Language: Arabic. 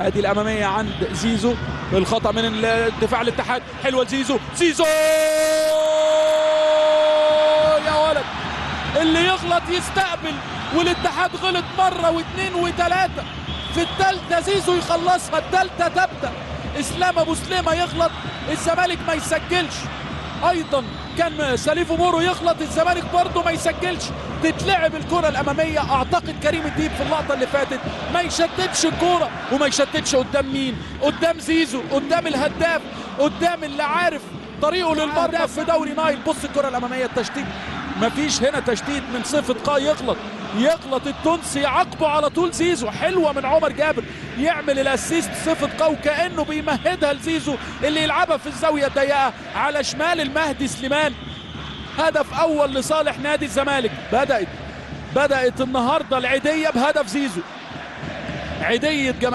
ادي الاماميه عند زيزو، الخطا من الدفاع الاتحاد، حلوه لزيزو، زيزو يا ولد اللي يغلط يستقبل، والاتحاد غلط مره واثنين وثلاثه، في الثالثه زيزو يخلصها، الثالثه تبدا اسلام ابو سليمه يغلط الزمالك ما يسجلش، ايضا كان سليفو مورو يغلط الزمالك برضه ما يسجلش، تتلعب الكره الاماميه. اعتقد كريم الديب في اللقطه اللي فاتت ما يشتتش الكوره، وما يشتتش قدام مين؟ قدام زيزو، قدام الهداف، قدام اللي عارف طريقه للمرمى في دوري نايل. بص الكره الاماميه، التشتيت مفيش هنا تشتيت من صفه قا، يغلط التونسي يعاقبه على طول زيزو، حلوه من عمر جابر يعمل الاسيست صفه قا، وكانه بيمهدها لزيزو اللي يلعبها في الزاويه الضيقه على شمال المهدي سليمان. هدف اول لصالح نادي الزمالك. بدات النهارده العيديه بهدف زيزو، عيديه جماهير